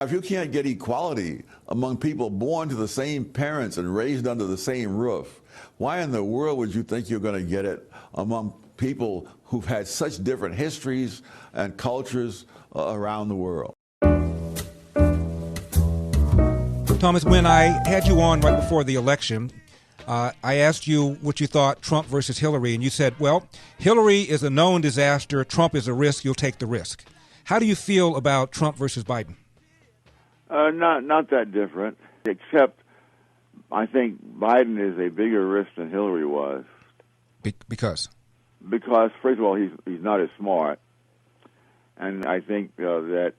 If you can't get equality among people born to the same parents and raised under the same roof, why in the world would you think you're going to get it among people who've had such different histories and cultures around the world? Thomas, when I had you on right before the election, I asked you what you thought Trump versus Hillary, and you said, well, Hillary is a known disaster, Trump is a risk, you'll take the risk. How do you feel about Trump versus Biden? Not that different, except I think Biden is a bigger risk than Hillary was. Because? Because, first of all, he's not as smart, and I think that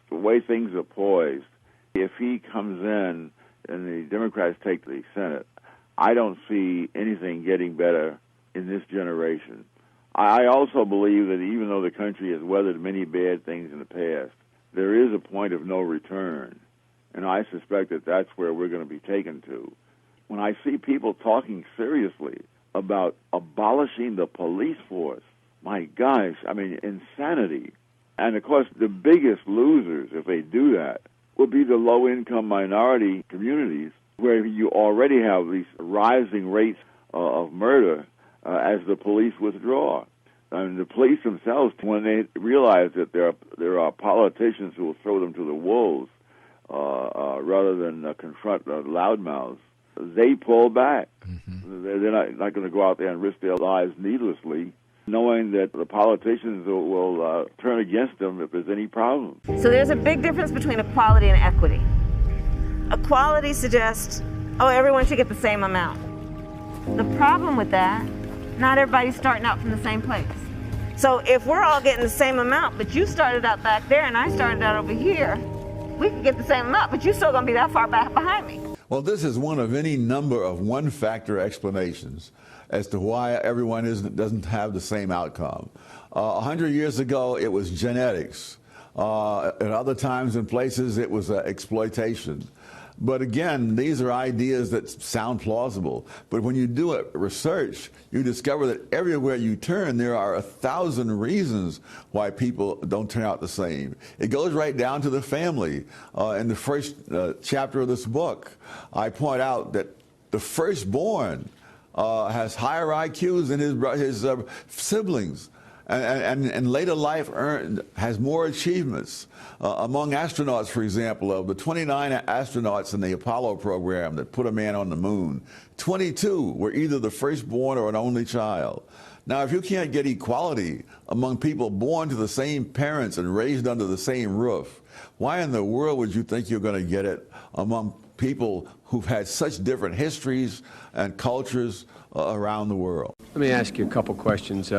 the way things are poised, if he comes in and the Democrats take the Senate, I don't see anything getting better in this generation. I also believe that even though the country has weathered many bad things in the past, there is a point of no return, and I suspect that that's where we're going to be taken to. When I see people talking seriously about abolishing the police force, my gosh, I mean, insanity. And, of course, the biggest losers, if they do that, will be the low-income minority communities where you already have these rising rates of murder as the police withdraw. And the police themselves, when they realize that there are politicians who will throw them to the wolves rather than confront loudmouths, they pull back. Mm-hmm. They're not going to go out there and risk their lives needlessly, knowing that the politicians will turn against them if there's any problem. So there's a big difference between equality and equity. Equality suggests, everyone should get the same amount. The problem with that, not everybody's starting out from the same place. So if we're all getting the same amount, but you started out back there and I started out over here, we can get the same amount, but you're still going to be that far back behind me. Well, this is one of any number of one-factor explanations as to why everyone doesn't have the same outcome. 100 years ago, it was genetics. At other times and places, it was exploitation. But again, these are ideas that sound plausible. But when you do research, you discover that everywhere you turn, there are 1,000 reasons why people don't turn out the same. It goes right down to the family. In the first chapter of this book, I point out that the firstborn has higher IQs than his siblings, and in later life has more achievements. Among astronauts, for example, of the 29 astronauts in the Apollo program that put a man on the moon, 22 were either the firstborn or an only child. Now, if you can't get equality among people born to the same parents and raised under the same roof, why in the world would you think you're going to get it among people who've had such different histories and cultures around the world? Let me ask you a couple questions.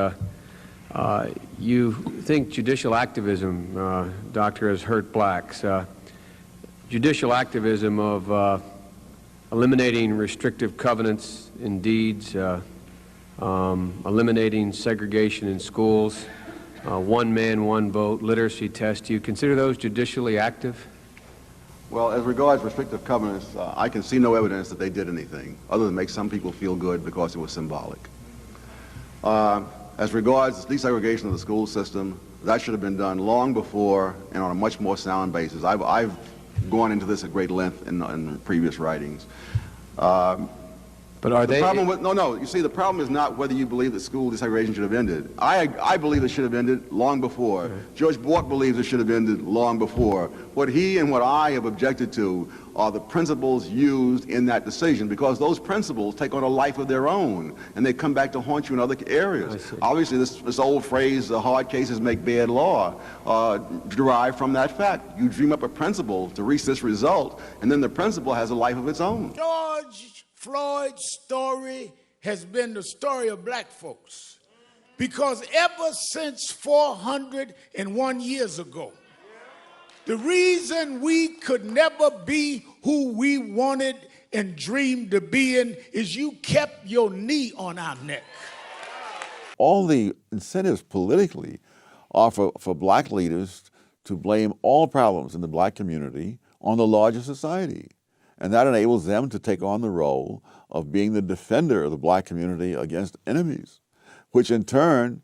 You think judicial activism, Doctor, has hurt blacks. Judicial activism of eliminating restrictive covenants in deeds, eliminating segregation in schools, one man, one vote, literacy test. Do you consider those judicially active? Well, as regards restrictive covenants, I can see no evidence that they did anything other than make some people feel good because it was symbolic. As regards desegregation of the school system, that should have been done long before and on a much more sound basis. I've gone into this at great length in previous writings. But are they... You see, the problem is not whether you believe that school desegregation should have ended. I believe it should have ended long before. Okay. George Bork believes it should have ended long before. What he and what I have objected to are the principles used in that decision, because those principles take on a life of their own, and they come back to haunt you in other areas. Obviously, this old phrase, the hard cases make bad law, derived from that fact. You dream up a principle to reach this result, and then the principle has a life of its own. George Floyd's story has been the story of black folks, because ever since 401 years ago, the reason we could never be who we wanted and dreamed to be in is you kept your knee on our neck. All the incentives politically are for black leaders to blame all problems in the black community on the larger society. And that enables them to take on the role of being the defender of the black community against enemies, which in turn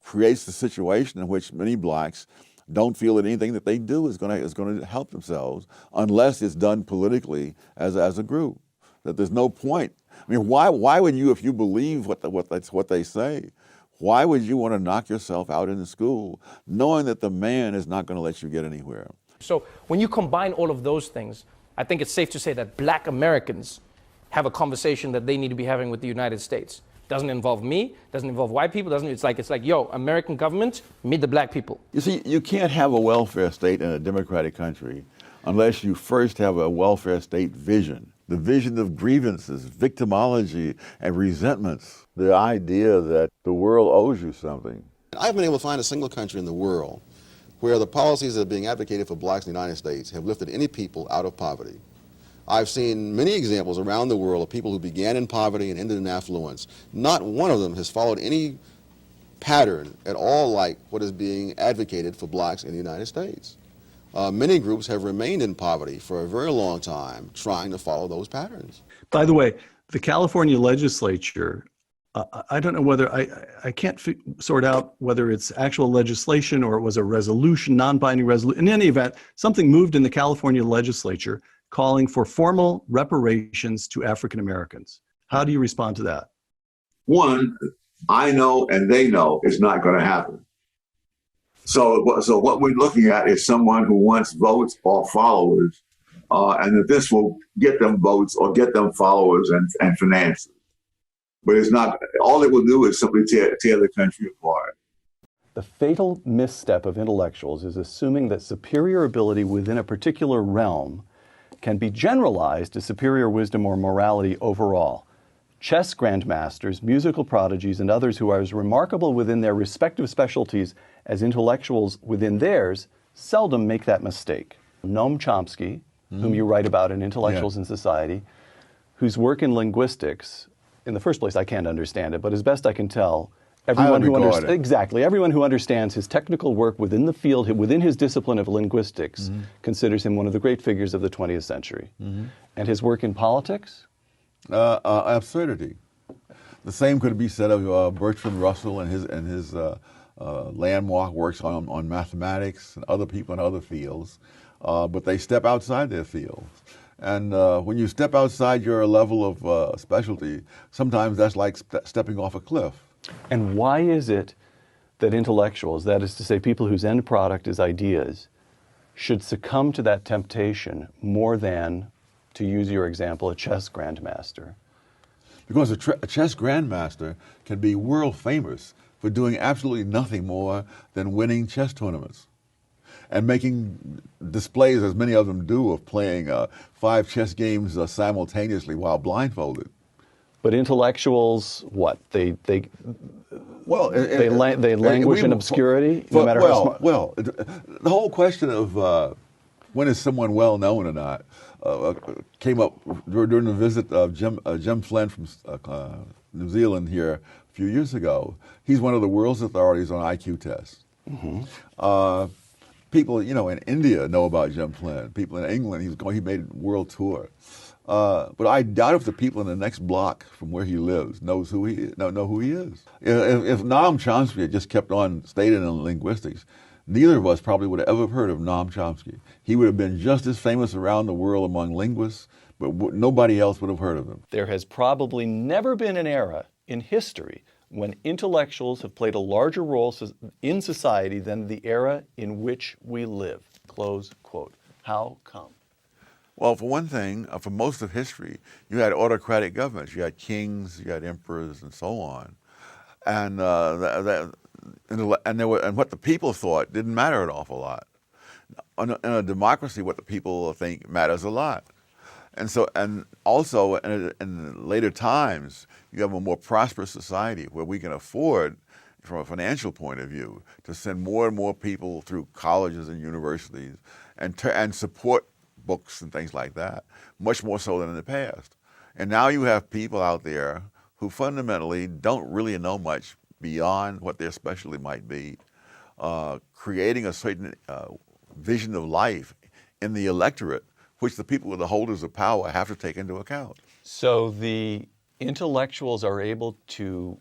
creates the situation in which many blacks don't feel that anything that they do is going to help themselves unless it's done politically as a group. That there's no point. I mean, why would you, if you believe what they say, why would you want to knock yourself out in the school knowing that the man is not going to let you get anywhere? So when you combine all of those things, I think it's safe to say that black Americans have a conversation that they need to be having with the United States. Doesn't involve me, doesn't involve white people, it's like, yo, American government, meet the black people. You see, you can't have a welfare state in a democratic country unless you first have a welfare state vision. The vision of grievances, victimology, and resentments. The idea that the world owes you something. I haven't been able to find a single country in the world where the policies that are being advocated for blacks in the United States have lifted any people out of poverty. I've seen many examples around the world of people who began in poverty and ended in affluence. Not one of them has followed any pattern at all like what is being advocated for blacks in the United States. Many groups have remained in poverty for a very long time trying to follow those patterns. By the way, the California legislature, I don't know whether, I can't sort out whether it's actual legislation or it was a resolution, non-binding resolution. In any event, something moved in the California legislature calling for formal reparations to African Americans. How do you respond to that? One, I know and they know it's not going to happen. So what we're looking at is someone who wants votes or followers, and that this will get them votes or get them followers and finances. But it's not, all it will do is simply tear the country apart. The fatal misstep of intellectuals is assuming that superior ability within a particular realm can be generalized to superior wisdom or morality overall. Chess grandmasters, musical prodigies, and others who are as remarkable within their respective specialties as intellectuals within theirs seldom make that mistake. Noam Chomsky, whom you write about in Intellectuals in Society, whose work in linguistics, in the first place I can't understand it, but as best I can tell, everyone who understands his technical work within the field, within his discipline of linguistics, considers him one of the great figures of the 20th century. And his work in politics? Absurdity. The same could be said of Bertrand Russell and his landmark works on mathematics and other people in other fields, but they step outside their fields. And when you step outside your level of specialty, sometimes that's like stepping off a cliff. And why is it that intellectuals, that is to say people whose end product is ideas, should succumb to that temptation more than, to use your example, a chess grandmaster? Because a chess grandmaster can be world famous for doing absolutely nothing more than winning chess tournaments and making displays, as many of them do, of playing 5 chess games simultaneously while blindfolded. But intellectuals, what? They languish in obscurity, no matter how smart. Well, the whole question of when is someone well known or not came up during the visit of Jim Flynn from New Zealand here a few years ago. He's one of the world's authorities on IQ tests. People, in India know about Jim Flynn. People in England, he made a world tour. But I doubt if the people in the next block from where he lives know who he is. If Noam Chomsky had just kept on staying in linguistics, neither of us probably would have ever heard of Noam Chomsky. He would have been just as famous around the world among linguists, but nobody else would have heard of him. There has probably never been an era in history when intellectuals have played a larger role in society than the era in which we live. Close quote. How come? Well, for one thing, for most of history, you had autocratic governments. You had kings, you had emperors, and so on. And what the people thought didn't matter an awful lot. In a democracy, what the people think matters a lot. And also in later times, you have a more prosperous society where we can afford, from a financial point of view, to send more and more people through colleges and universities and support books and things like that, much more so than in the past. And now you have people out there who fundamentally don't really know much beyond what their specialty might be, creating a certain vision of life in the electorate, which the people with the holders of power have to take into account. So the intellectuals are able to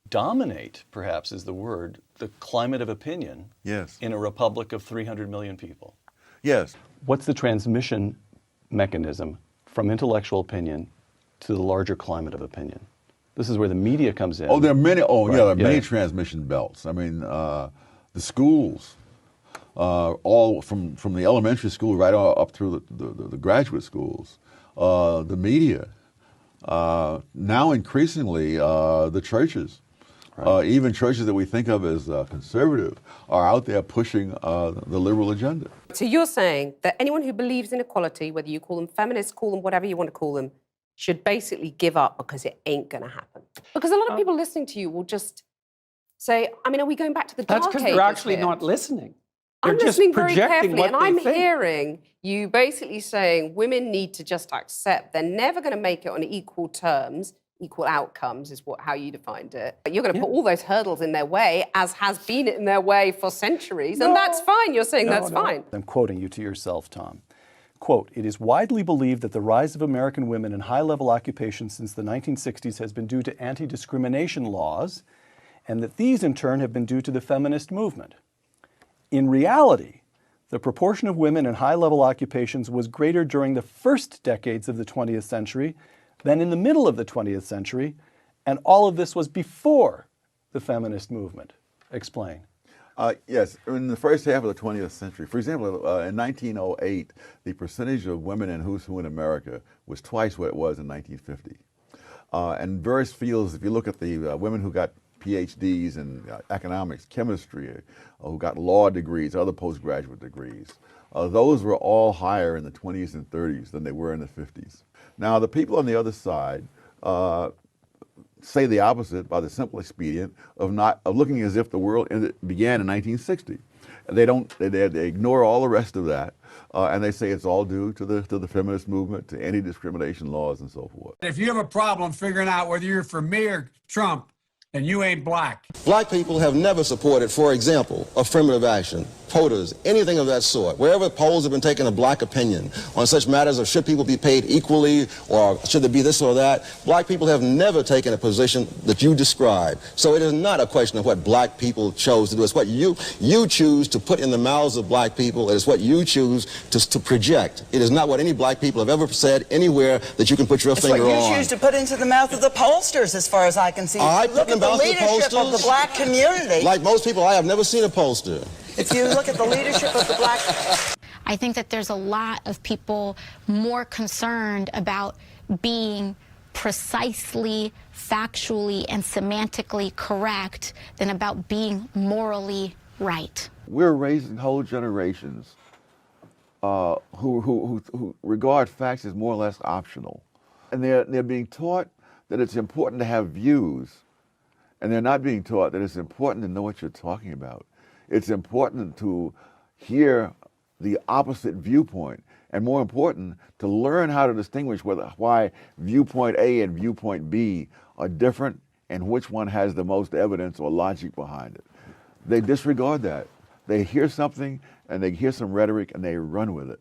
dominate, perhaps is the word, the climate of opinion Yes. in a republic of 300 million people. Yes. What's the transmission mechanism from intellectual opinion to the larger climate of opinion? This is where the media comes in. Oh, there are many. Oh, Right. yeah, there are many Yeah. transmission belts. I mean, the schools, all from the elementary school right up through the graduate schools, the media, now increasingly the churches. Right. Even churches that we think of as conservative are out there pushing the liberal agenda. So you're saying that anyone who believes in equality, whether you call them feminists, call them whatever you want to call them, should basically give up because it ain't going to happen? Because a lot of people listening to you will just say, I mean, are we going back to the dark That's because ages they're actually here? not listening. They're I'm just listening very projecting carefully, what and I'm they think. hearing you basically saying women need to just accept they're never going to make it on equal terms, equal outcomes is how you defined it. But you're going to put all those hurdles in their way, as has been in their way for centuries, and that's fine. You're saying that's fine. I'm quoting you to yourself, Tom. Quote, "It is widely believed that the rise of American women in high-level occupations since the 1960s has been due to anti-discrimination laws, and that these in turn have been due to the feminist movement. In reality, the proportion of women in high-level occupations was greater during the first decades of the 20th century than in the middle of the 20th century, and all of this was before the feminist movement." Explain. Yes, in the first half of the 20th century, for example, in 1908, the percentage of women in who's who in America was twice what it was in 1950. And various fields, if you look at the women who got PhDs in economics, chemistry, who got law degrees, other postgraduate degrees, those were all higher in the 20s and 30s than they were in the 50s. Now, the people on the other side say the opposite by the simple expedient of looking as if the world began in 1960. They ignore all the rest of that, and they say it's all due to the feminist movement, to anti-discrimination laws, and so forth. If you have a problem figuring out whether you're for me or Trump, then you ain't black. Black people have never supported, for example, affirmative action, quotas, anything of that sort. Wherever polls have been taking a black opinion on such matters of should people be paid equally or should there be this or that, black people have never taken a position that you describe. So it is not a question of what black people chose to do. It's what you choose to put in the mouths of black people. It is what you choose to project. It is not what any black people have ever said anywhere that you can put your finger on. It's what you choose to put into the mouth of the pollsters, as far as I can see. Look at the leadership of the black community. Like most people, I have never seen a pollster. If you look at the leadership of the black... I think that there's a lot of people more concerned about being precisely, factually, and semantically correct than about being morally right. We're raising whole generations who regard facts as more or less optional. And they're being taught that it's important to have views, and they're not being taught that it's important to know what you're talking about. It's important to hear the opposite viewpoint, and more important, to learn how to distinguish why viewpoint A and viewpoint B are different and which one has the most evidence or logic behind it. They disregard that. They hear something and they hear some rhetoric and they run with it.